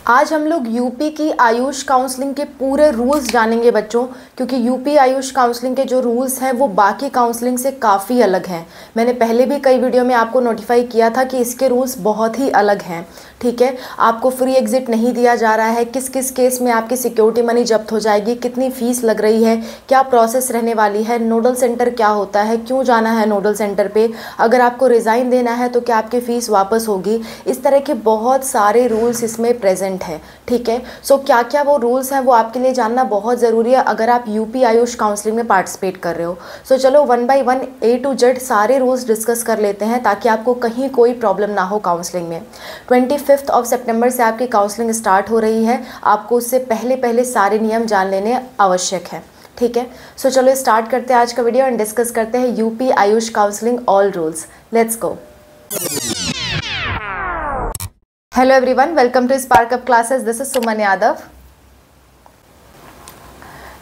आज हम लोग यूपी की आयुष काउंसलिंग के पूरे रूल्स जानेंगे बच्चों, क्योंकि यूपी आयुष काउंसलिंग के जो रूल्स हैं वो बाकी काउंसलिंग से काफ़ी अलग हैं। मैंने पहले भी कई वीडियो में आपको नोटिफाई किया था कि इसके रूल्स बहुत ही अलग हैं। ठीक है, आपको फ्री एग्जिट नहीं दिया जा रहा है, किस किस केस में आपकी सिक्योरिटी मनी जब्त हो जाएगी, कितनी फ़ीस लग रही है, क्या प्रोसेस रहने वाली है, नोडल सेंटर क्या होता है, क्यों जाना है नोडल सेंटर पे, अगर आपको रिज़ाइन देना है तो क्या आपकी फ़ीस वापस होगी। इस तरह के बहुत सारे रूल्स इसमें प्रेजेंट है। ठीक है, सो क्या क्या वो रूल्स हैं वो आपके लिए जानना बहुत ज़रूरी है अगर आप यूपी आयुष काउंसलिंग में पार्टिसिपेट कर रहे हो। सो चलो one by one A to Z सारे रूल्स डिस्कस कर लेते हैं ताकि आपको कहीं कोई प्रॉब्लम ना हो काउंसलिंग में। 25 सितंबर से आपकी काउंसलिंग स्टार्ट हो रही है, आपको उससे पहले पहले सारे नियम जान लेने आवश्यक है। ठीक है, सो चलो स्टार्ट करते हैं आज का वीडियो एंड डिस्कस करते हैं UP AYUSH counselling all rules. Let's go. Hello everyone, welcome to Spark Up classes. This is Suman Yadav.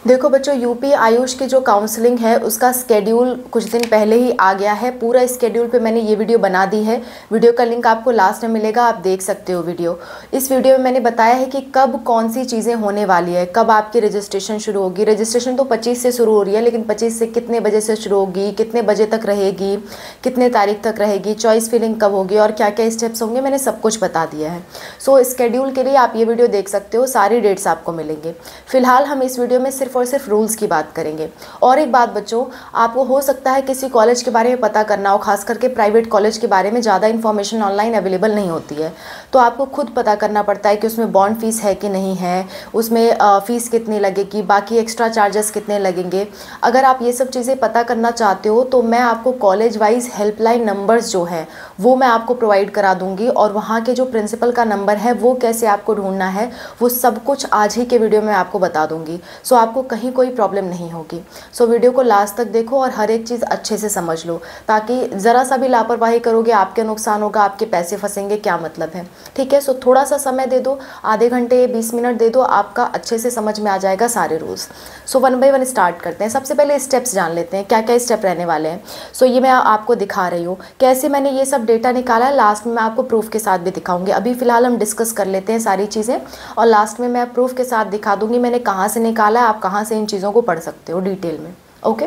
देखो बच्चों, यूपी आयुष की जो काउंसलिंग है उसका स्केड्यूल कुछ दिन पहले ही आ गया है। पूरा स्केड्यूल पे मैंने ये वीडियो बना दी है, वीडियो का लिंक आपको लास्ट में मिलेगा, आप देख सकते हो वीडियो। इस वीडियो में मैंने बताया है कि कब कौन सी चीज़ें होने वाली है, कब आपकी रजिस्ट्रेशन शुरू होगी। रजिस्ट्रेशन तो 25 से शुरू हो रही है, लेकिन 25 से कितने बजे से शुरू होगी, कितने बजे तक रहेगी, कितने तारीख तक रहेगी, चॉइस फिलिंग कब होगी और क्या क्या स्टेप्स होंगे, मैंने सब कुछ बता दिया है। सो स्केड्यूल के लिए आप ये वीडियो देख सकते हो, सारी डेट्स आपको मिलेंगे। फिलहाल हम इस वीडियो में सिर्फ और सिर्फ रूल्स की बात करेंगे। और एक बात बच्चों, आपको हो सकता है किसी कॉलेज के बारे में पता करना हो, खास करके प्राइवेट कॉलेज के बारे में ज़्यादा इन्फॉर्मेशन ऑनलाइन अवेलेबल नहीं होती है, तो आपको खुद पता करना पड़ता है कि उसमें बॉन्ड फीस है कि नहीं है, उसमें फ़ीस कितनी लगेगी, बाकी एक्स्ट्रा चार्जेस कितने लगेंगे। अगर आप ये सब चीज़ें पता करना चाहते हो तो मैं आपको कॉलेज वाइज हेल्पलाइन नंबर्स जो है वो मैं आपको प्रोवाइड करा दूँगी, और वहाँ के जो प्रिंसिपल का नंबर है वो कैसे आपको ढूंढना है वो सब कुछ आज ही के वीडियो में आपको बता दूँगी। सो आपको कहीं कोई प्रॉब्लम नहीं होगी। सो वीडियो को लास्ट तक देखो और हर एक चीज़ अच्छे से समझ लो, ताकि ज़रा सा भी लापरवाही करोगे आपके नुकसान होगा, आपके पैसे फंसेंगे, क्या मतलब है। ठीक है, सो थोड़ा सा समय दे दो, आधे घंटे 20 मिनट दे दो, आपका अच्छे से समझ में आ जाएगा सारे rules. So one by one start करते हैं। सबसे पहले स्टेप्स जान लेते हैं, क्या क्या स्टेप रहने वाले हैं। सो ये मैं आपको दिखा रही हूँ कैसे मैंने ये सब डेटा निकाला है, लास्ट में मैं आपको प्रूफ के साथ भी दिखाऊंगी। अभी फिलहाल हम डिस्कस कर लेते हैं सारी चीज़ें और लास्ट में मैं प्रूफ के साथ दिखा दूंगी मैंने कहाँ से निकाला है, आप कहाँ से इन चीज़ों को पढ़ सकते हो डिटेल में। ओके,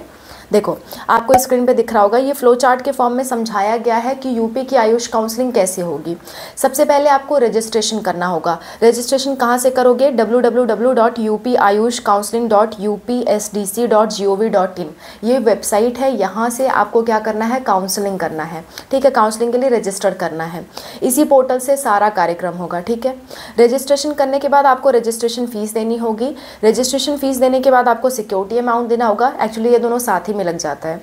देखो आपको स्क्रीन पे दिख रहा होगा, ये फ्लो चार्ट के फॉर्म में समझाया गया है कि यूपी की आयुष काउंसलिंग कैसे होगी। सबसे पहले आपको रजिस्ट्रेशन करना होगा। रजिस्ट्रेशन कहाँ से करोगे? www.upayushcounseling.upsdc.gov.in ये वेबसाइट है, यहाँ से आपको क्या करना है, काउंसलिंग करना है। ठीक है, काउंसलिंग के लिए रजिस्टर करना है, इसी पोर्टल से सारा कार्यक्रम होगा। ठीक है, रजिस्ट्रेशन करने के बाद आपको रजिस्ट्रेशन फीस देनी होगी। रजिस्ट्रेशन फीस देने के बाद आपको सिक्योरिटी अमाउंट देना होगा, एक्चुअली ये दोनों साथ ही में लग जाता है।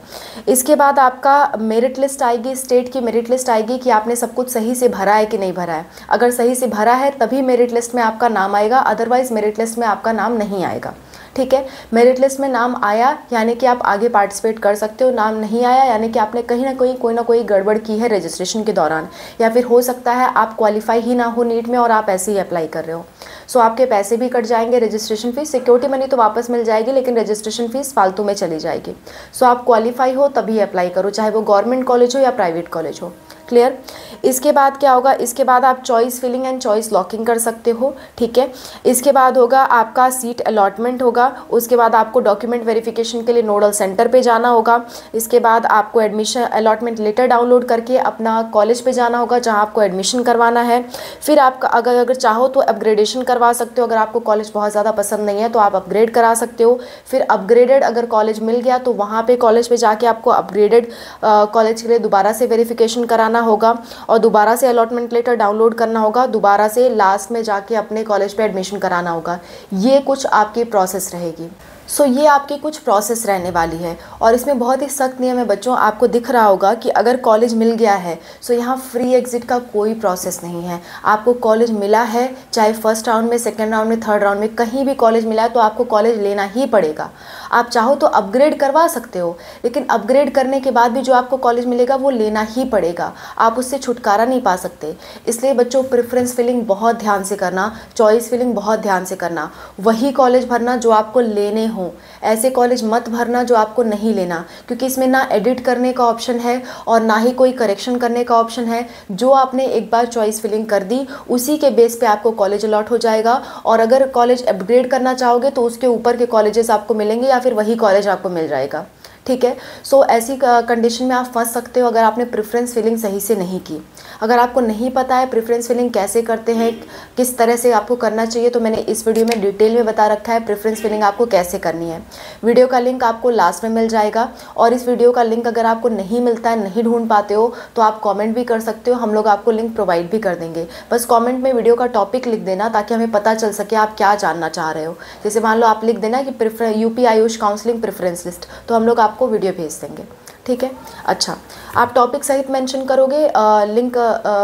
इसके बाद आपका मेरिट लिस्ट आएगी, स्टेट की मेरिट लिस्ट आएगी कि आपने सब कुछ सही से भरा है कि नहीं भरा है। अगर सही से भरा है तभी मेरिट लिस्ट में आपका नाम आएगा, अदरवाइज मेरिट लिस्ट में आपका नाम नहीं आएगा। ठीक है, मेरिट लिस्ट में नाम आया यानी कि आप आगे पार्टिसिपेट कर सकते हो, नाम नहीं आया यानी कि आपने कहीं ना कहीं कोई ना कोई गड़बड़ की है रजिस्ट्रेशन के दौरान, या फिर हो सकता है आप क्वालिफाई ही ना हो नीट में और आप ऐसे ही अप्लाई कर रहे हो। सो आपके पैसे भी कट जाएंगे, रजिस्ट्रेशन फीस, सिक्योरिटी मनी तो वापस मिल जाएगी लेकिन रजिस्ट्रेशन फीस फालतू में चली जाएगी। सो आप क्वालिफाई हो तभी अप्लाई करो, चाहे वो गवर्नमेंट कॉलेज हो या प्राइवेट कॉलेज हो। क्लियर? इसके बाद क्या होगा, इसके बाद आप choice filling and choice locking कर सकते हो। ठीक है, इसके बाद होगा आपका सीट अलॉटमेंट होगा, उसके बाद आपको डॉक्यूमेंट वेरिफिकेशन के लिए नोडल सेंटर पे जाना होगा। इसके बाद आपको एडमिशन अलॉटमेंट लेटर डाउनलोड करके अपना कॉलेज पे जाना होगा जहाँ आपको एडमिशन करवाना है। फिर आपका अगर चाहो तो अपग्रेडेशन करवा सकते हो, अगर आपको कॉलेज बहुत ज़्यादा पसंद नहीं है तो आप अपग्रेड करा सकते हो। फिर अपग्रेडेड अगर कॉलेज मिल गया तो वहाँ पे कॉलेज पे जाके आपको अपग्रेडेड कॉलेज के लिए दोबारा से वेरिफिकेशन कराना होगा और दोबारा से अलॉटमेंट लेटर डाउनलोड करना होगा, दोबारा से लास्ट में जाके अपने कॉलेज पे एडमिशन कराना होगा। ये कुछ आपकी प्रोसेस रहेगी। सो ये आपकी कुछ प्रोसेस रहने वाली है और इसमें बहुत ही सख्त नियम है बच्चों। आपको दिख रहा होगा कि अगर कॉलेज मिल गया है सो यहाँ फ्री एग्जिट का कोई प्रोसेस नहीं है। आपको कॉलेज मिला है, चाहे फर्स्ट राउंड में, सेकंड राउंड में, थर्ड राउंड में, कहीं भी कॉलेज मिला है तो आपको कॉलेज लेना ही पड़ेगा। आप चाहो तो अपग्रेड करवा सकते हो, लेकिन अपग्रेड करने के बाद भी जो आपको कॉलेज मिलेगा वो लेना ही पड़ेगा, आप उससे छुटकारा नहीं पा सकते। इसलिए बच्चों प्रेफरेंस फिलिंग बहुत ध्यान से करना, चॉइस फिलिंग बहुत ध्यान से करना, वही कॉलेज भरना जो आपको लेने हो ऐसे कॉलेज मत भरना जो आपको नहीं लेना, क्योंकि इसमें ना एडिट करने का ऑप्शन है और ना ही कोई करेक्शन करने का ऑप्शन है। जो आपने एक बार चॉइस फिलिंग कर दी उसी के बेस पे आपको कॉलेज अलॉट हो जाएगा, और अगर कॉलेज अपग्रेड करना चाहोगे तो उसके ऊपर के कॉलेजेस आपको मिलेंगे या फिर वही कॉलेज आपको मिल जाएगा। ठीक है, सो ऐसी कंडीशन में आप फंस सकते हो अगर आपने प्रेफरेंस फिलिंग सही से नहीं की। अगर आपको नहीं पता है प्रेफरेंस फिलिंग कैसे करते हैं, किस तरह से आपको करना चाहिए, तो मैंने इस वीडियो में डिटेल में बता रखा है प्रेफरेंस फिलिंग आपको कैसे करनी है। वीडियो का लिंक आपको लास्ट में मिल जाएगा, और इस वीडियो का लिंक अगर आपको नहीं मिलता है, नहीं ढूंढ पाते हो, तो आप कॉमेंट भी कर सकते हो, हम लोग आपको लिंक प्रोवाइड भी कर देंगे। बस कॉमेंट में वीडियो का टॉपिक लिख देना ताकि हमें पता चल सके आप क्या जानना चाह रहे हो। जैसे मान लो आप लिख देना कि UP AYUSH counselling preference list, तो हम लोग आपको वीडियो भेज देंगे। ठीक है, अच्छा, आप टॉपिक सहित मेंशन करोगे, लिंक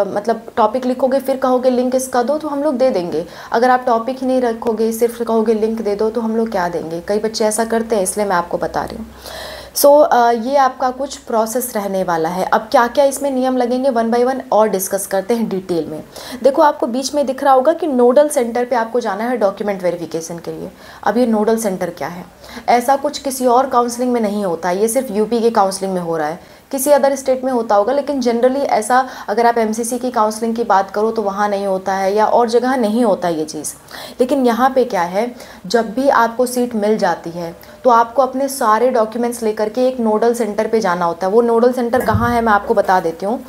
मतलब टॉपिक लिखोगे फिर कहोगे लिंक इसका दो, तो हम लोग दे देंगे। अगर आप टॉपिक ही नहीं रखोगे, सिर्फ कहोगे लिंक दे दो, तो हम लोग क्या देंगे। कई बच्चे ऐसा करते हैं, इसलिए मैं आपको बता रही हूँ। सो ये आपका कुछ प्रोसेस रहने वाला है। अब क्या क्या इसमें नियम लगेंगे वन बाय वन और डिस्कस करते हैं डिटेल में। देखो, आपको बीच में दिख रहा होगा कि नोडल सेंटर पे आपको जाना है डॉक्यूमेंट वेरिफिकेशन के लिए। अब ये नोडल सेंटर क्या है? ऐसा कुछ किसी और काउंसलिंग में नहीं होता है, ये सिर्फ यूपी के काउंसलिंग में हो रहा है। किसी अदर स्टेट में होता होगा, लेकिन जनरली ऐसा अगर आप एमसीसी की काउंसलिंग की बात करो तो वहाँ नहीं होता है, या और जगह नहीं होता ये चीज़। लेकिन यहाँ पे क्या है, जब भी आपको सीट मिल जाती है तो आपको अपने सारे डॉक्यूमेंट्स लेकर के एक नोडल सेंटर पे जाना होता है। वो नोडल सेंटर कहाँ है मैं आपको बता देती हूँ।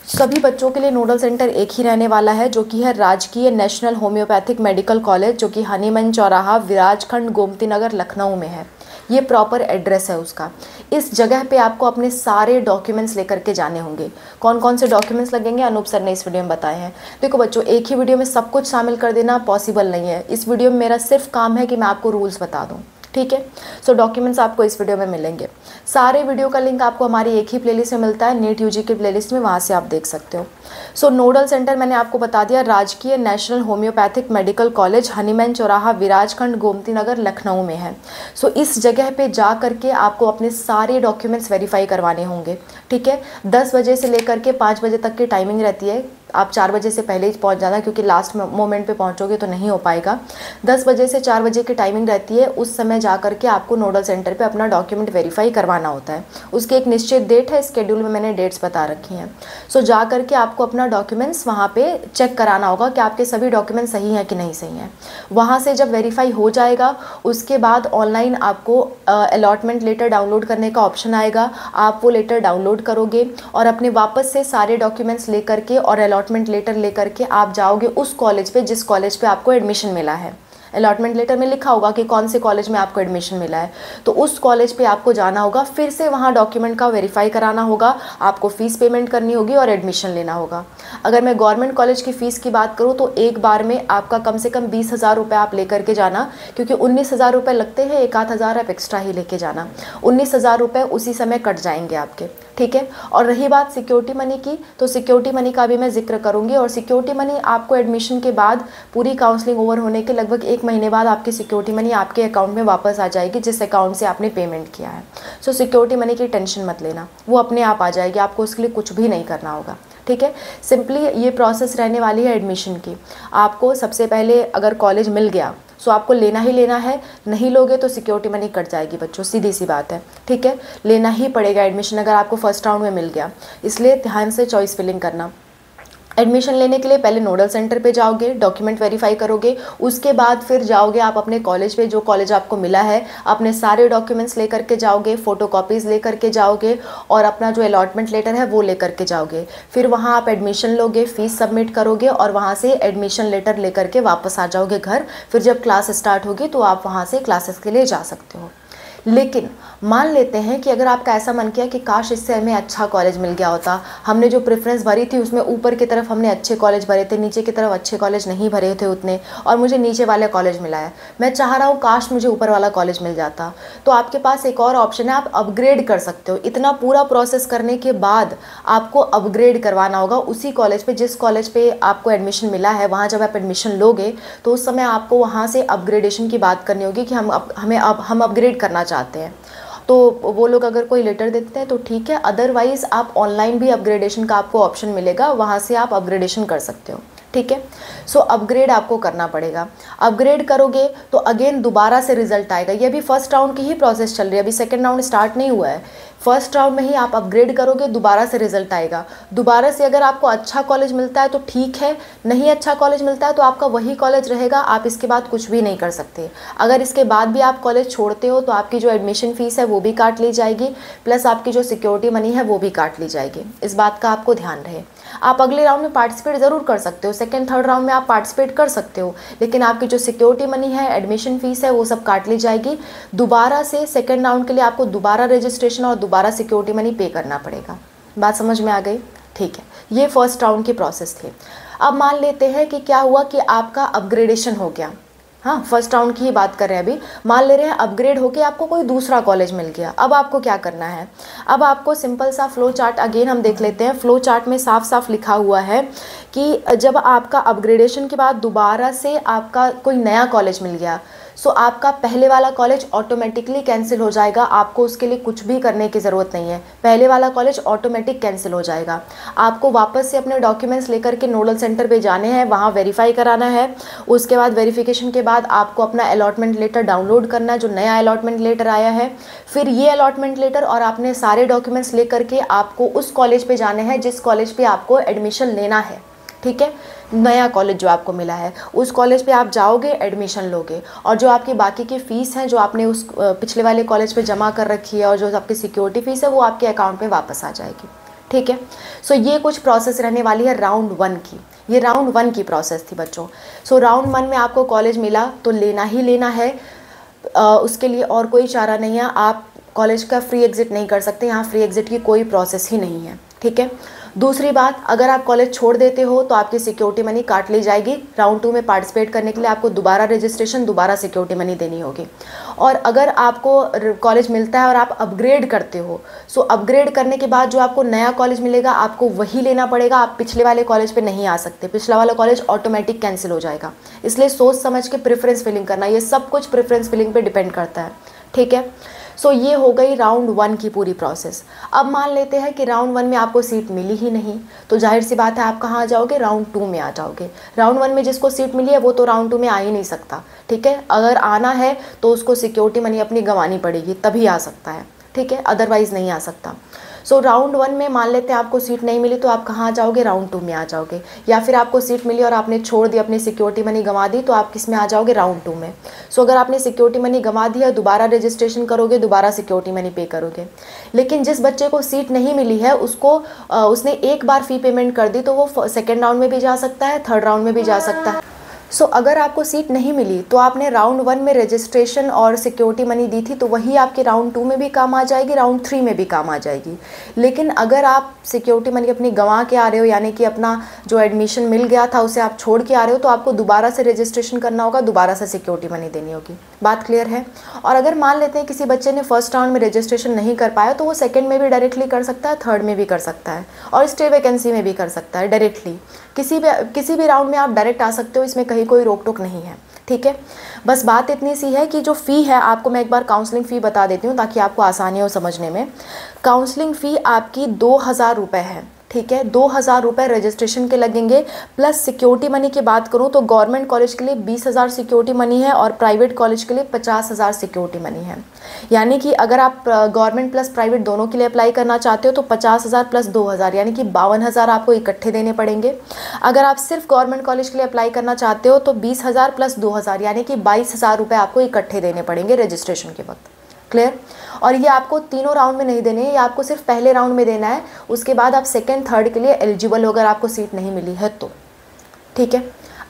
सभी बच्चों के लिए नोडल सेंटर एक ही रहने वाला है, जो कि है राजकीय नेशनल होम्योपैथिक मेडिकल कॉलेज, जो कि हनीमन चौराहा, विराजखंड, गोमती नगर, लखनऊ में है। ये प्रॉपर एड्रेस है उसका। इस जगह पे आपको अपने सारे डॉक्यूमेंट्स लेकर के जाने होंगे। कौन कौन से डॉक्यूमेंट्स लगेंगे अनूप सर ने इस वीडियो में बताए हैं। देखो बच्चों, एक ही वीडियो में सब कुछ शामिल कर देना पॉसिबल नहीं है। इस वीडियो में मेरा सिर्फ काम है कि मैं आपको रूल्स बता दूँ। ठीक है, सो डॉक्यूमेंट्स आपको इस वीडियो में मिलेंगे। सारे वीडियो का लिंक आपको हमारी एक ही प्लेलिस्ट में मिलता है, नीट यूजी की प्लेलिस्ट में, वहाँ से आप देख सकते हो। सो नोडल सेंटर मैंने आपको बता दिया, राजकीय national homeopathic medical college, Hahnemann चौराहा, विराजखंड, गोमती नगर, लखनऊ में है। सो इस जगह पे जा करके आपको अपने सारे डॉक्यूमेंट्स वेरीफाई करवाने होंगे। ठीक है, 10 बजे से लेकर के 5 बजे तक की टाइमिंग रहती है। आप 4 बजे से पहले ही पहुंच जाना, क्योंकि लास्ट मोमेंट पे पहुंचोगे तो नहीं हो पाएगा। 10 बजे से 4 बजे की टाइमिंग रहती है। उस समय जा करके आपको नोडल सेंटर पे अपना डॉक्यूमेंट वेरीफाई करवाना होता है। उसकी एक निश्चित डेट है, स्केड्यूल में मैंने डेट्स बता रखी हैं। सो जा करके आपको अपना डॉक्यूमेंट्स वहाँ पे चेक कराना होगा कि आपके सभी डॉक्यूमेंट्स सही हैं कि नहीं सही हैं। वहाँ से जब वेरीफाई हो जाएगा, उसके बाद ऑनलाइन आपको अलॉटमेंट लेटर डाउनलोड करने का ऑप्शन आएगा। आप वो लेटर डाउनलोड करोगे और अपने वापस से सारे डॉक्यूमेंट्स लेकर के और अलॉटमेंट लेटर लेकर के आप जाओगे उस कॉलेज पे जिस कॉलेज पे आपको एडमिशन मिला है। अलॉटमेंट लेटर में लिखा होगा कि कौन से कॉलेज में आपको एडमिशन मिला है, तो उस कॉलेज पे आपको जाना होगा। फिर से वहाँ डॉक्यूमेंट का वेरीफाई कराना होगा, आपको फ़ीस पेमेंट करनी होगी और एडमिशन लेना होगा। अगर मैं गवर्नमेंट कॉलेज की फ़ीस की बात करूँ तो एक बार में आपका कम से कम 20,000 रुपये आप लेकर के जाना, क्योंकि 19,000 रुपये लगते हैं, 1,000 आप एक्स्ट्रा ही लेके जाना। 19,000 रुपये उसी समय कट जाएंगे आपके। ठीक है, और रही बात सिक्योरिटी मनी की, तो सिक्योरिटी मनी का भी मैं जिक्र करूंगी। और सिक्योरिटी मनी आपको एडमिशन के बाद पूरी काउंसलिंग ओवर होने के लगभग 1 महीने बाद आपकी सिक्योरिटी मनी आपके अकाउंट में वापस आ जाएगी, जिस अकाउंट से आपने पेमेंट किया है। सो सिक्योरिटी मनी की टेंशन मत लेना, वो अपने आप आ जाएगी, आपको उसके लिए कुछ भी नहीं करना होगा। ठीक है, सिंपली ये प्रोसेस रहने वाली है एडमिशन की। आपको सबसे पहले अगर कॉलेज मिल गया सो आपको लेना ही लेना है, नहीं लोगे तो सिक्योरिटी मनी कट जाएगी बच्चों, सीधी सी बात है। ठीक है, लेना ही पड़ेगा एडमिशन अगर आपको फर्स्ट राउंड में मिल गया, इसलिए ध्यान से चॉइस फिलिंग करना। एडमिशन लेने के लिए पहले नोडल सेंटर पे जाओगे, डॉक्यूमेंट वेरीफाई करोगे, उसके बाद फिर जाओगे आप अपने कॉलेज पे, जो कॉलेज आपको मिला है, अपने सारे डॉक्यूमेंट्स लेकर के जाओगे, फ़ोटोकॉपीज़ लेकर के जाओगे और अपना जो अलॉटमेंट लेटर है वो लेकर के जाओगे। फिर वहाँ आप एडमिशन लोगे, फ़ीस सबमिट करोगे और वहाँ से एडमिशन लेटर लेकर के वापस आ जाओगे घर। फिर जब क्लास स्टार्ट होगी तो आप वहाँ से क्लासेस के लिए जा सकते हो। लेकिन मान लेते हैं कि अगर आपका ऐसा मन किया कि काश इससे हमें अच्छा कॉलेज मिल गया होता, हमने जो प्रेफरेंस भरी थी उसमें ऊपर की तरफ हमने अच्छे कॉलेज भरे थे, नीचे की तरफ अच्छे कॉलेज नहीं भरे थे उतने, और मुझे नीचे वाले कॉलेज मिला है, मैं चाह रहा हूँ काश मुझे ऊपर वाला कॉलेज मिल जाता, तो आपके पास एक और ऑप्शन है, आप अपग्रेड कर सकते हो। इतना पूरा प्रोसेस करने के बाद आपको अपग्रेड करवाना होगा उसी कॉलेज पे, जिस कॉलेज पे आपको एडमिशन मिला है। वहाँ जब आप एडमिशन लोगे तो उस समय आपको वहाँ से अपग्रेडेशन की बात करनी होगी कि हम अपग्रेड करना चाहते हैं। तो वो लोग अगर कोई लेटर देते हैं तो ठीक है, अदरवाइज़ आप ऑनलाइन भी अपग्रेडेशन का आपको ऑप्शन मिलेगा, वहाँ से आप अपग्रेडेशन कर सकते हो। ठीक है, सो अपग्रेड आपको करना पड़ेगा। अपग्रेड करोगे तो अगेन दोबारा से रिजल्ट आएगा। ये अभी फर्स्ट राउंड की ही प्रोसेस चल रही है, अभी सेकेंड राउंड स्टार्ट नहीं हुआ है। फर्स्ट राउंड में ही आप अपग्रेड करोगे, दोबारा से रिजल्ट आएगा। दोबारा से अगर आपको अच्छा कॉलेज मिलता है तो ठीक है, नहीं अच्छा कॉलेज मिलता है तो आपका वही कॉलेज रहेगा, आप इसके बाद कुछ भी नहीं कर सकते। अगर इसके बाद भी आप कॉलेज छोड़ते हो तो आपकी जो एडमिशन फ़ीस है वो भी काट ली जाएगी, प्लस आपकी जो सिक्योरिटी मनी है वो भी काट ली जाएगी। इस बात का आपको ध्यान रहे। आप अगले राउंड में पार्टिसिपेट ज़रूर कर सकते हो, सेकेंड थर्ड राउंड में आप पार्टिसिपेट कर सकते हो, लेकिन आपकी जो सिक्योरिटी मनी है, एडमिशन फ़ीस है, वो सब काट ली जाएगी। दोबारा से सेकेंड राउंड के लिए आपको दोबारा रजिस्ट्रेशन और दोबारा सिक्योरिटी मनी पे करना पड़ेगा। बात समझ में आ गई? ठीक है, ये फर्स्ट राउंड की प्रोसेस थी। अब मान लेते हैं कि क्या हुआ कि आपका अपग्रेडेशन हो गया। हाँ, फर्स्ट राउंड की ही बात कर रहे हैं अभी। मान ले रहे हैं अपग्रेड होके आपको कोई दूसरा कॉलेज मिल गया। अब आपको क्या करना है? अब आपको सिंपल सा फ्लो चार्ट अगेन हम देख लेते हैं। फ्लो चार्ट में साफ साफ लिखा हुआ है कि जब आपका अपग्रेडेशन के बाद दोबारा से आपका कोई नया कॉलेज मिल गया, सो आपका पहले वाला कॉलेज ऑटोमेटिकली कैंसिल हो जाएगा। आपको उसके लिए कुछ भी करने की ज़रूरत नहीं है, पहले वाला कॉलेज ऑटोमेटिक कैंसिल हो जाएगा। आपको वापस से अपने डॉक्यूमेंट्स लेकर के नोडल सेंटर पे जाने हैं, वहाँ वेरीफाई कराना है। उसके बाद वेरिफिकेशन के बाद आपको अपना अलॉटमेंट लेटर डाउनलोड करना है, जो नया अलॉटमेंट लेटर आया है। फिर ये अलॉटमेंट लेटर और आपने सारे डॉक्यूमेंट्स लेकर के आपको उस कॉलेज पर जाने हैं जिस कॉलेज पर आपको एडमिशन लेना है। ठीक है, नया कॉलेज जो आपको मिला है उस कॉलेज पे आप जाओगे, एडमिशन लोगे, और जो आपकी बाकी की फ़ीस है जो आपने उस पिछले वाले कॉलेज पे जमा कर रखी है और जो आपकी सिक्योरिटी फ़ीस है वो आपके अकाउंट में वापस आ जाएगी। ठीक है, सो ये कुछ प्रोसेस रहने वाली है राउंड 1 की। ये राउंड 1 की प्रोसेस थी बच्चों। सो राउंड 1 में आपको कॉलेज मिला तो लेना ही लेना है, उसके लिए और कोई चारा नहीं है। आप कॉलेज का फ्री एग्ज़िट नहीं कर सकते, यहाँ फ्री एग्ज़िट की कोई प्रोसेस ही नहीं है। ठीक है, दूसरी बात, अगर आप कॉलेज छोड़ देते हो तो आपकी सिक्योरिटी मनी काट ली जाएगी। राउंड 2 में पार्टिसिपेट करने के लिए आपको दोबारा रजिस्ट्रेशन, दोबारा सिक्योरिटी मनी देनी होगी। और अगर आपको कॉलेज मिलता है और आप अपग्रेड करते हो, सो अपग्रेड करने के बाद जो आपको नया कॉलेज मिलेगा आपको वही लेना पड़ेगा। आप पिछले वाले कॉलेज पे नहीं आ सकते, पिछला वाला कॉलेज ऑटोमेटिक कैंसिल हो जाएगा। इसलिए सोच समझ के प्रेफरेंस फिलिंग करना, ये सब कुछ प्रेफरेंस फिलिंग पे डिपेंड करता है। ठीक है, सो ये हो गई राउंड 1 की पूरी प्रोसेस। अब मान लेते हैं कि राउंड 1 में आपको सीट मिली ही नहीं, तो जाहिर सी बात है आप कहाँ आ जाओगे? राउंड 2 में आ जाओगे। राउंड 1 में जिसको सीट मिली है वो तो राउंड 2 में आ ही नहीं सकता। ठीक है, अगर आना है तो उसको सिक्योरिटी मनी अपनी गंवानी पड़ेगी, तभी आ सकता है। ठीक है, अदरवाइज़ नहीं आ सकता। सो राउंड 1 में मान लेते हैं आपको सीट नहीं मिली तो आप कहाँ आ जाओगे? राउंड 2 में आ जाओगे। या फिर आपको सीट मिली और आपने छोड़ दी, अपनी सिक्योरिटी मनी गंवा दी, तो आप किस में आ जाओगे? राउंड 2 में। सो अगर आपने सिक्योरिटी मनी गंवा दी है, दोबारा रजिस्ट्रेशन करोगे, दोबारा सिक्योरिटी मनी पे करोगे। लेकिन जिस बच्चे को सीट नहीं मिली है उसने एक बार फ़ी पेमेंट कर दी तो वो सेकेंड राउंड में भी जा सकता है, थर्ड राउंड में भी जा सकता है। सो अगर आपको सीट नहीं मिली तो आपने राउंड 1 में रजिस्ट्रेशन और सिक्योरिटी मनी दी थी तो वही आपके राउंड 2 में भी काम आ जाएगी, राउंड 3 में भी काम आ जाएगी। लेकिन अगर आप सिक्योरिटी मनी अपनी गंवा के आ रहे हो, यानी कि अपना जो एडमिशन मिल गया था उसे आप छोड़ के आ रहे हो, तो आपको दोबारा से रजिस्ट्रेशन करना होगा, दोबारा से सिक्योरिटी मनी देनी होगी। बात क्लियर है? और अगर मान लेते हैं किसी बच्चे ने फर्स्ट राउंड में रजिस्ट्रेशन नहीं कर पाया तो वो सेकेंड में भी डायरेक्टली कर सकता है, थर्ड में भी कर सकता है, और स्टे वैकेंसी में भी कर सकता है डायरेक्टली। किसी भी राउंड में आप डायरेक्ट आ सकते हो, इसमें कहीं कोई रोक टोक नहीं है। ठीक है, बस बात इतनी सी है कि जो फ़ी है, आपको मैं एक बार काउंसलिंग फ़ी बता देती हूँ ताकि आपको आसानी हो समझने में। काउंसलिंग फ़ी आपकी 2000 रुपये है। ठीक है, 2000 रुपये रजिस्ट्रेशन के लगेंगे, प्लस सिक्योरिटी मनी की बात करूँ तो गवर्नमेंट कॉलेज के लिए 20,000 सिक्योरिटी मनी है और प्राइवेट कॉलेज के लिए 50,000 सिक्योरिटी मनी है। यानी कि अगर आप गवर्नमेंट प्लस प्राइवेट दोनों के लिए अप्लाई करना चाहते हो तो 50,000 प्लस 2,000 यानी कि 52,000 आपको इकट्ठे देने पड़ेंगे। अगर आप सिर्फ गवर्नमेंट कॉलेज के लिए अप्लाई करना चाहते हो तो 20,000 प्लस 2,000 यानी कि 22,000 रुपये आपको इकट्ठे देने पड़ेंगे रजिस्ट्रेशन के वक्त। क्लियर? और ये आपको तीनों राउंड में नहीं देने हैं, ये आपको सिर्फ पहले राउंड में देना है। उसके बाद आप सेकेंड थर्ड के लिए एलिजिबल हो अगर आपको सीट नहीं मिली है तो। ठीक है,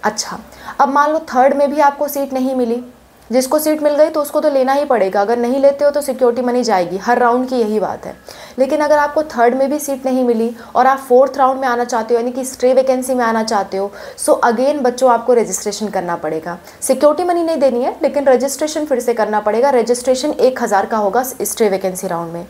अच्छा, अब मान लो थर्ड में भी आपको सीट नहीं मिली, जिसको सीट मिल गई तो उसको तो लेना ही पड़ेगा, अगर नहीं लेते हो तो सिक्योरिटी मनी जाएगी, हर राउंड की यही बात है। लेकिन अगर आपको थर्ड में भी सीट नहीं मिली और आप फोर्थ राउंड में आना चाहते हो, यानी कि स्टे वैकेंसी में आना चाहते हो, सो अगेन बच्चों आपको रजिस्ट्रेशन करना पड़ेगा। सिक्योरिटी मनी नहीं देनी है, लेकिन रजिस्ट्रेशन फिर से करना पड़ेगा। रजिस्ट्रेशन 1000 का होगा स्टे वैकेंसी राउंड में।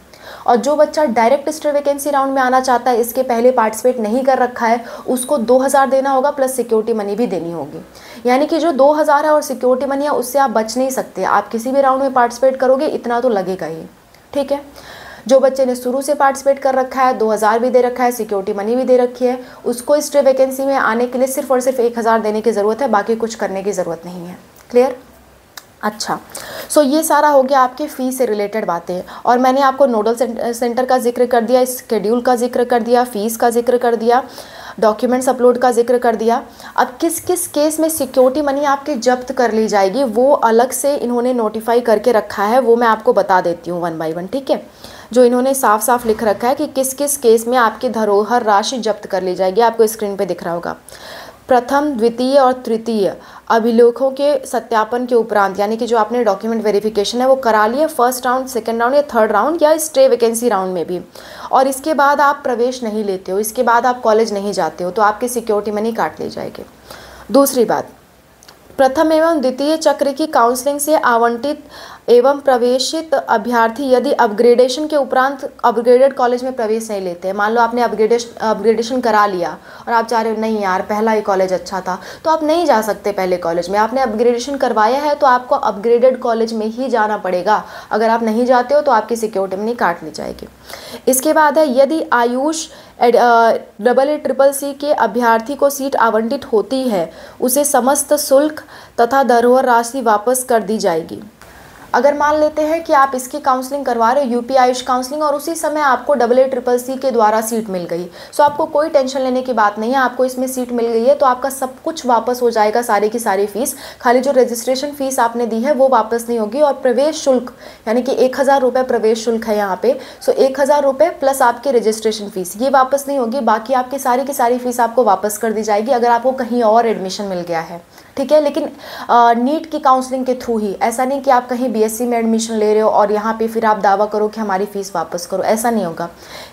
और जो बच्चा डायरेक्ट स्टे वैकेंसी राउंड में आना चाहता है, इसके पहले पार्टिसिपेट नहीं कर रखा है, उसको 2000 देना होगा, प्लस सिक्योरिटी मनी भी देनी होगी। यानी कि जो 2000 है और सिक्योरिटी मनी है उससे आप बच नहीं सकते, आप किसी भी राउंड में पार्टिसिपेट करोगे इतना तो लगेगा ही। ठीक है, जो बच्चे ने शुरू से पार्टिसिपेट कर रखा है, 2000 भी दे रखा है, सिक्योरिटी मनी भी दे रखी है, उसको स्टे वैकेंसी में आने के लिए सिर्फ और सिर्फ 1000 देने की ज़रूरत है, बाकी कुछ करने की ज़रूरत नहीं है। क्लियर? अच्छा, सो ये सारा हो गया आपके फ़ीस से रिलेटेड बातें, और मैंने आपको नोडल सेंटर का जिक्र कर दिया, स्केड्यूल का जिक्र कर दिया, फ़ीस का जिक्र कर दिया, डॉक्यूमेंट्स अपलोड का जिक्र कर दिया। अब किस किस केस में सिक्योरिटी मनी आपकी जब्त कर ली जाएगी वो अलग से इन्होंने नोटिफाई करके रखा है, वो मैं आपको बता देती हूँ वन बाय वन, ठीक है। जो इन्होंने साफ साफ लिख रखा है कि किस किस केस में आपकी धरोहर राशि जब्त कर ली जाएगी, आपको स्क्रीन पे दिख रहा होगा। प्रथम, द्वितीय और तृतीय अभिलेखों के सत्यापन के उपरांत, यानी कि जो आपने डॉक्यूमेंट वेरिफिकेशन है वो करा लिए फर्स्ट राउंड, सेकंड राउंड या थर्ड राउंड या स्टे वैकेंसी राउंड में भी, और इसके बाद आप प्रवेश नहीं लेते हो, इसके बाद आप कॉलेज नहीं जाते हो, तो आपकी सिक्योरिटी मनी काट ली जाएगी। दूसरी बात, प्रथम एवं द्वितीय चक्र की काउंसलिंग से आवंटित एवं प्रवेशित अभ्यर्थी यदि अपग्रेडेशन के उपरांत अपग्रेडेड कॉलेज में प्रवेश नहीं लेते हैं, मान लो आपने अपग्रेडेशन करा लिया और आप चाह रहे हो नहीं यार पहला ही कॉलेज अच्छा था, तो आप नहीं जा सकते पहले कॉलेज में। आपने अपग्रेडेशन करवाया है तो आपको अपग्रेडेड कॉलेज में ही जाना पड़ेगा। अगर आप नहीं जाते हो तो आपकी सिक्योरिटी मनी काट ली जाएगी। इसके बाद है, यदि आयुष AACCC के अभ्यर्थी को सीट आवंटित होती है उसे समस्त शुल्क तथा धरोहर राशि वापस कर दी जाएगी। अगर मान लेते हैं कि आप इसकी काउंसलिंग करवा रहे हो, यूपी आयुष काउंसलिंग, और उसी समय आपको AACCC के द्वारा सीट मिल गई, सो आपको कोई टेंशन लेने की बात नहीं है, आपको इसमें सीट मिल गई है तो आपका सब कुछ वापस हो जाएगा, सारी की सारी फीस, खाली जो रजिस्ट्रेशन फीस आपने दी है वो वापस नहीं होगी। और प्रवेश शुल्क यानी कि 1000 रुपये प्रवेश शुल्क है यहाँ पे, सो 1000 रुपये प्लस आपकी रजिस्ट्रेशन फीस ये वापस नहीं होगी, बाकी आपकी सारी की सारी फीस आपको वापस कर दी जाएगी अगर आपको कहीं और एडमिशन मिल गया है, ठीक है। लेकिन नीट की काउंसलिंग के थ्रू ही, ऐसा नहीं कि आप कहीं बीएससी में एडमिशन ले रहे हो और यहाँ पे फिर आप दावा करो कि हमारी फ़ीस वापस करो, ऐसा नहीं होगा।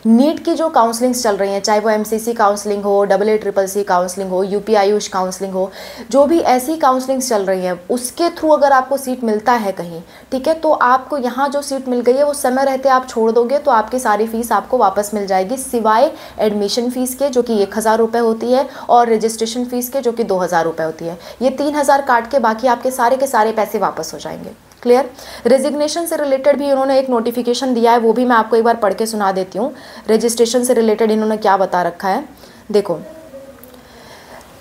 नीट की जो काउंसलिंग्स चल रही हैं, चाहे वो एमसीसी काउंसलिंग हो, AACCC काउंसलिंग हो, यूपी आयुष काउंसलिंग हो, जो भी ऐसी काउंसलिंग्स चल रही हैं उसके थ्रू अगर आपको सीट मिलता है कहीं, ठीक है, तो आपको यहाँ जो सीट मिल गई है वो समय रहते आप छोड़ दोगे तो आपकी सारी फीस आपको वापस मिल जाएगी, सिवाय एडमिशन फ़ीस के जो कि 1000 रुपये होती है और रजिस्ट्रेशन फ़ीस के जो कि 2000 रुपये होती है। ये 3000 काट के बाकी आपके सारे के सारे पैसे वापस हो जाएंगे। क्लियर? रेजिग्नेशन से रिलेटेड भी इन्होंने एक नोटिफिकेशन दिया है, वो भी मैं आपको एक बार पढ़ के सुना देती हूँ। रजिस्ट्रेशन से रिलेटेड इन्होंने क्या बता रखा है, देखो।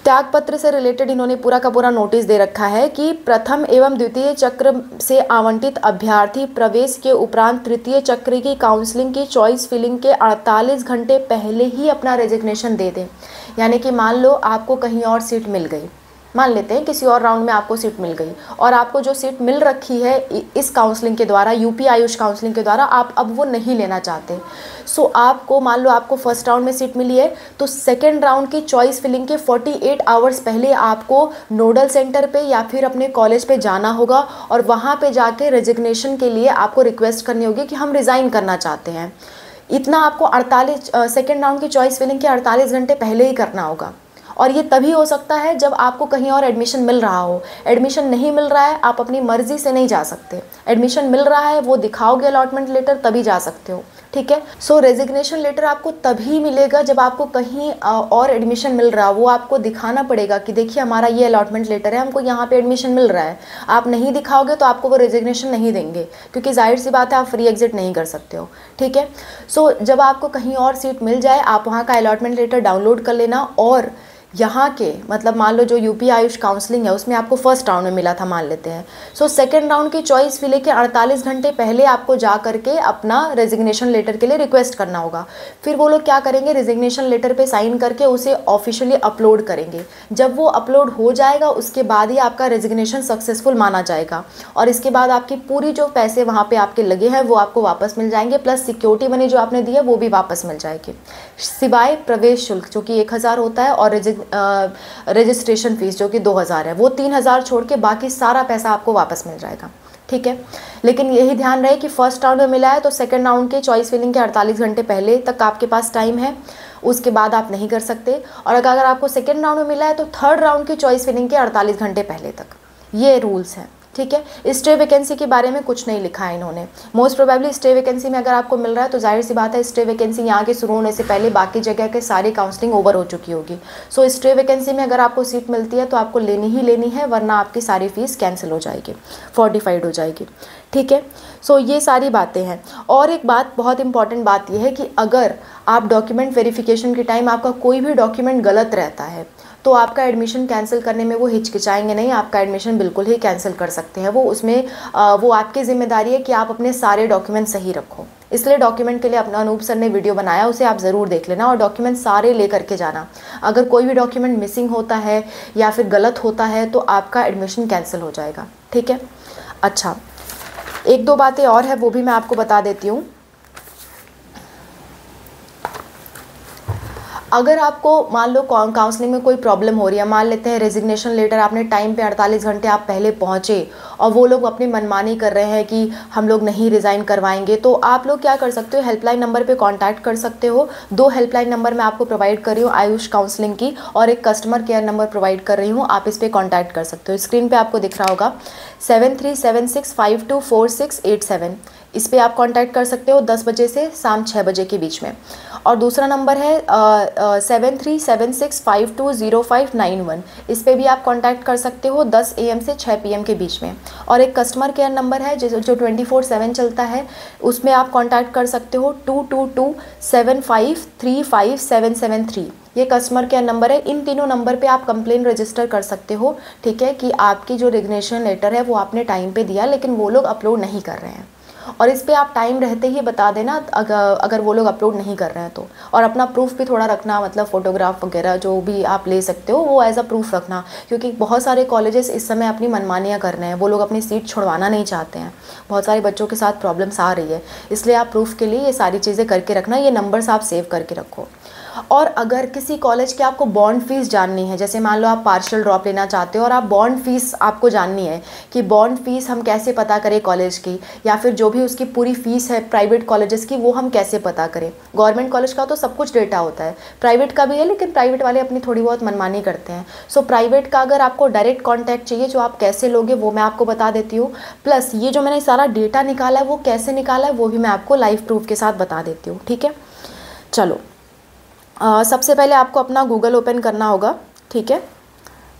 त्यागपत्र से रिलेटेड इन्होंने पूरा का पूरा नोटिस दे रखा है कि प्रथम एवं द्वितीय चक्र से आवंटित अभ्यर्थी प्रवेश के उपरांत तृतीय चक्र की काउंसलिंग की चॉइस फिलिंग के 48 घंटे पहले ही अपना रेजिग्नेशन दे दें। यानी कि मान लो आपको कहीं और सीट मिल गई, मान लेते हैं किसी और राउंड में आपको सीट मिल गई और आपको जो सीट मिल रखी है इस काउंसलिंग के द्वारा, यूपी आयुष काउंसलिंग के द्वारा, आप अब वो नहीं लेना चाहते, सो आपको मान लो आपको फर्स्ट राउंड में सीट मिली है तो सेकेंड राउंड की चॉइस फिलिंग के 48 आवर्स पहले आपको नोडल सेंटर पे या फिर अपने कॉलेज पे जाना होगा और वहाँ पे जाके रेजिग्नेशन के लिए आपको रिक्वेस्ट करनी होगी कि हम रिज़ाइन करना चाहते हैं। इतना आपको 48 सेकेंड राउंड की चॉइस फिलिंग के 48 घंटे पहले ही करना होगा। और ये तभी हो सकता है जब आपको कहीं और एडमिशन मिल रहा हो। एडमिशन नहीं मिल रहा है, आप अपनी मर्जी से नहीं जा सकते। एडमिशन मिल रहा है, वो दिखाओगे अलॉटमेंट लेटर तभी जा सकते हो, ठीक है। सो रेजिग्नेशन लेटर आपको तभी मिलेगा जब आपको कहीं और एडमिशन मिल रहा हो। वो आपको दिखाना पड़ेगा कि देखिए हमारा ये अलॉटमेंट लेटर है, हमको यहाँ पे एडमिशन मिल रहा है। आप नहीं दिखाओगे तो आपको वो रेजिग्नेशन नहीं देंगे, क्योंकि जाहिर सी बात है आप फ्री एग्जिट नहीं कर सकते हो, ठीक है। सो जब आपको कहीं और सीट मिल जाए, आप वहाँ का अलॉटमेंट लेटर डाउनलोड कर लेना। और यहाँ के मतलब मान लो जो यूपी आयुष काउंसलिंग है उसमें आपको फर्स्ट राउंड में मिला था मान लेते हैं, सो सेकंड राउंड की चॉइस फिले के 48 घंटे पहले आपको जा करके अपना रेजिग्नेशन लेटर के लिए रिक्वेस्ट करना होगा। फिर वो लोग क्या करेंगे, रेजिग्नेशन लेटर पे साइन करके उसे ऑफिशियली अपलोड करेंगे। जब वो अपलोड हो जाएगा उसके बाद ही आपका रेजिग्नेशन सक्सेसफुल माना जाएगा और इसके बाद आपकी पूरी जो पैसे वहाँ पर आपके लगे हैं वो आपको वापस मिल जाएंगे, प्लस सिक्योरिटी मनी जो आपने दी है वो भी वापस मिल जाएगी, सिवाय प्रवेश शुल्क जो कि 1000 होता है और रजिस्ट्रेशन फीस जो कि 2000 है, वो 3000 छोड़ के बाकी सारा पैसा आपको वापस मिल जाएगा, ठीक है। लेकिन यही ध्यान रहे कि फर्स्ट राउंड में मिला है तो सेकंड राउंड के चॉइस फिलिंग के 48 घंटे पहले तक आपके पास टाइम है, उसके बाद आप नहीं कर सकते। और अगर आपको सेकंड राउंड में मिला है तो थर्ड राउंड की चॉइस फिलिंग के 48 घंटे पहले तक, ये रूल्स हैं, ठीक है। स्टे वैकेंसी के बारे में कुछ नहीं लिखा है इन्होंने। मोस्ट प्रोबेबली स्टे वैकेंसी में अगर आपको मिल रहा है तो जाहिर सी बात है स्टे वैकेंसी यहाँ के शुरू होने से पहले बाकी जगह के सारी काउंसलिंग ओवर हो चुकी होगी। सो स्टे वैकेंसी में अगर आपको सीट मिलती है तो आपको लेनी ही लेनी है, वरना आपकी सारी फीस कैंसिल हो जाएगी, फोर्टिफाइड हो जाएगी, ठीक है। सो ये सारी बातें हैं। और एक बात, बहुत इंपॉर्टेंट बात यह है कि अगर आप डॉक्यूमेंट वेरिफिकेशन के टाइम आपका कोई भी डॉक्यूमेंट गलत रहता है तो आपका एडमिशन कैंसिल करने में वो हिचकिचाएंगे नहीं, आपका एडमिशन बिल्कुल ही कैंसिल कर सकते हैं वो। उसमें वो आपकी जिम्मेदारी है कि आप अपने सारे डॉक्यूमेंट सही रखो। इसलिए डॉक्यूमेंट के लिए अपना अनूप सर ने वीडियो बनाया, उसे आप ज़रूर देख लेना और डॉक्यूमेंट सारे ले करके जाना। अगर कोई भी डॉक्यूमेंट मिसिंग होता है या फिर गलत होता है तो आपका एडमिशन कैंसिल हो जाएगा, ठीक है। अच्छा, एक दो बातें और है वो भी मैं आपको बता देती हूँ। अगर आपको मान लो काउंसलिंग में कोई प्रॉब्लम हो रही है, मान लेते हैं रेजिग्नेशन लेटर आपने टाइम पे 48 घंटे आप पहले पहुंचे और वो लोग अपनी मनमानी कर रहे हैं कि हम लोग नहीं रिज़ाइन करवाएंगे, तो आप लोग क्या कर सकते हो, हेल्पलाइन नंबर पे कांटेक्ट कर सकते हो। 2 हेल्पलाइन नंबर मैं आपको प्रोवाइड कर रही हूँ आयुष काउंसलिंग की, और एक कस्टमर केयर नंबर प्रोवाइड कर रही हूँ, आप इस पर कॉन्टैक्ट कर सकते हो। स्क्रीन पर आपको दिख रहा होगा 7376524687, इस पर आप कांटेक्ट कर सकते हो 10 बजे से शाम 6 बजे के बीच में। और दूसरा नंबर है 7376520591, इस पे भी आप कांटेक्ट कर सकते हो 10 AM से 6 PM के बीच में। और एक कस्टमर केयर नंबर है जो 24/7 चलता है, उसमें आप कांटेक्ट कर सकते हो 2227535773। ये कस्टमर केयर नंबर है। इन तीनों नंबर पे आप कंप्लेन रजिस्टर कर सकते हो, ठीक है, कि आपकी जो रेजिग्नेशन लेटर है वो आपने टाइम पे दिया लेकिन वो लोग अपलोड नहीं कर रहे हैं। और इस पे आप टाइम रहते ही बता देना अगर वो लोग अपलोड नहीं कर रहे हैं तो। और अपना प्रूफ भी थोड़ा रखना, मतलब फ़ोटोग्राफ वगैरह जो भी आप ले सकते हो वो एज अ प्रूफ रखना, क्योंकि बहुत सारे कॉलेजेस इस समय अपनी मनमानियाँ कर रहे हैं, वो लोग अपनी सीट छुड़वाना नहीं चाहते हैं। बहुत सारे बच्चों के साथ प्रॉब्लम्स आ रही है, इसलिए आप प्रूफ के लिए ये सारी चीज़ें करके रखना, ये नंबर्स आप सेव करके रखो। और अगर किसी कॉलेज की आपको बॉन्ड फीस जाननी है, जैसे मान लो आप पार्शियल ड्रॉप लेना चाहते हो और आप बॉन्ड फीस आपको जाननी है कि बॉन्ड फीस हम कैसे पता करें कॉलेज की, या फिर जो भी उसकी पूरी फीस है प्राइवेट कॉलेजेस की वो हम कैसे पता करें। गवर्नमेंट कॉलेज का तो सब कुछ डेटा होता है, प्राइवेट का भी है, लेकिन प्राइवेट वाले अपनी थोड़ी बहुत मनमानी करते हैं। सो प्राइवेट का अगर आपको डायरेक्ट कॉन्टैक्ट चाहिए जो आप कैसे लोगे वो मैं आपको बता देती हूँ। प्लस ये जो मैंने सारा डेटा निकाला है वो कैसे निकाला है वो भी मैं आपको लाइव प्रूफ के साथ बता देती हूँ, ठीक है। चलो, सबसे पहले आपको अपना गूगल ओपन करना होगा, ठीक है,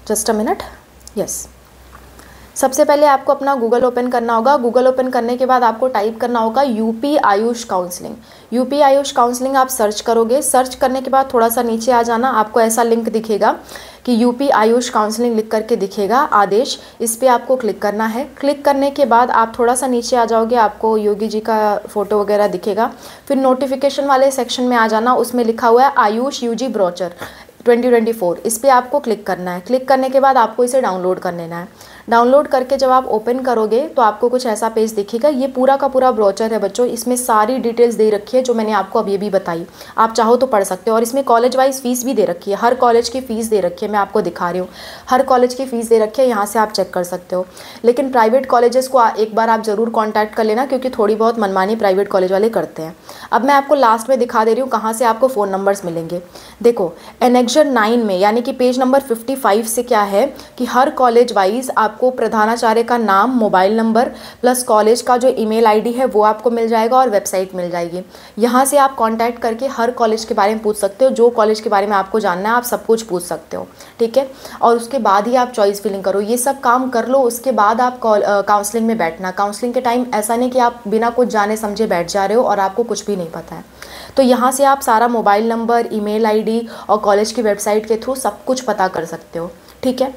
जस्ट अ मिनट, यस। सबसे पहले आपको अपना गूगल ओपन करना होगा। गूगल ओपन करने के बाद आपको टाइप करना होगा UP AYUSH counselling. UP AYUSH counselling आप सर्च करोगे, सर्च करने के बाद थोड़ा सा नीचे आ जाना, आपको ऐसा लिंक दिखेगा कि यूपी आयुष काउंसलिंग लिख करके दिखेगा आदेश, इस पर आपको क्लिक करना है। क्लिक करने के बाद आप थोड़ा सा नीचे आ जाओगे, आपको योगी जी का फ़ोटो वगैरह दिखेगा। फिर नोटिफिकेशन वाले सेक्शन में आ जाना, उसमें लिखा हुआ है आयुष यूजी ब्रोचर 2024, इस पर आपको क्लिक करना है। क्लिक करने के बाद आपको इसे डाउनलोड कर लेना है। डाउनलोड करके जब आप ओपन करोगे तो आपको कुछ ऐसा पेज दिखेगा। ये पूरा का पूरा ब्रोचर है बच्चों, इसमें सारी डिटेल्स दे रखी है जो मैंने आपको अभी भी बताई, आप चाहो तो पढ़ सकते हो। और इसमें कॉलेज वाइज फ़ीस भी दे रखी है, हर कॉलेज की फ़ीस दे रखी है, मैं आपको दिखा रही हूँ, हर कॉलेज की फ़ीस दे रखी है, यहाँ से आप चेक कर सकते हो। लेकिन प्राइवेट कॉलेजेस को एक बार आप ज़रूर कॉन्टैक्ट कर लेना, क्योंकि थोड़ी बहुत मनमानी प्राइवेट कॉलेज वाले करते हैं। अब मैं आपको लास्ट में दिखा दे रही हूँ कहाँ से आपको फ़ोन नंबर्स मिलेंगे। देखो, एनेक्जर 9 में यानी कि पेज नंबर 55 से क्या है कि हर कॉलेज वाइज आपको प्रधानाचार्य का नाम, मोबाइल नंबर प्लस कॉलेज का जो ईमेल आईडी है वो आपको मिल जाएगा और वेबसाइट मिल जाएगी। यहाँ से आप कांटेक्ट करके हर कॉलेज के बारे में पूछ सकते हो, जो कॉलेज के बारे में आपको जानना है आप सब कुछ पूछ सकते हो, ठीक है। और उसके बाद ही आप चॉइस फिलिंग करो, ये सब काम कर लो, उसके बाद आप काउंसलिंग में बैठना। काउंसलिंग के टाइम ऐसा नहीं कि आप बिना कुछ जाने समझे बैठ जा रहे हो और आपको कुछ भी नहीं पता है। तो यहाँ से आप सारा मोबाइल नंबर, ईमेल आईडी और कॉलेज की वेबसाइट के थ्रू सब कुछ पता कर सकते हो, ठीक है।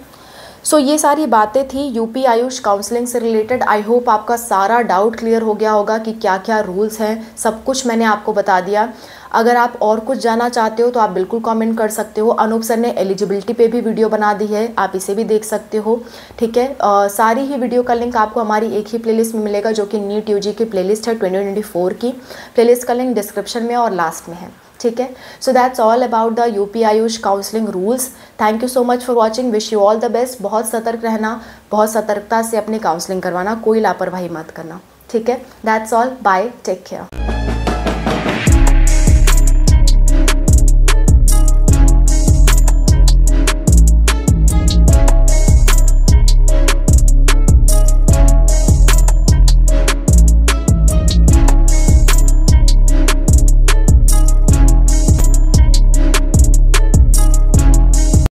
सो ये सारी बातें थी यूपी आयुष काउंसलिंग से रिलेटेड। आई होप आपका सारा डाउट क्लियर हो गया होगा कि क्या क्या रूल्स हैं, सब कुछ मैंने आपको बता दिया। अगर आप और कुछ जानना चाहते हो तो आप बिल्कुल कमेंट कर सकते हो। अनूप सर ने एलिजिबिलिटी पे भी वीडियो बना दी है, आप इसे भी देख सकते हो, ठीक है। सारी ही वीडियो का लिंक आपको हमारी एक ही प्लेलिस्ट में मिलेगा जो कि नीट यूजी की प्लेलिस्ट है 2024 की। प्लेलिस्ट का लिंक डिस्क्रिप्शन में और लास्ट में है, ठीक है। So that's all about the UP AYUSH counselling rules. Thank you so much for watching, wish you all the best. बहुत सतर्क रहना, बहुत सतर्कता से अपनी काउंसलिंग करवाना, कोई लापरवाही मत करना, ठीक है। That's all, bye, take care.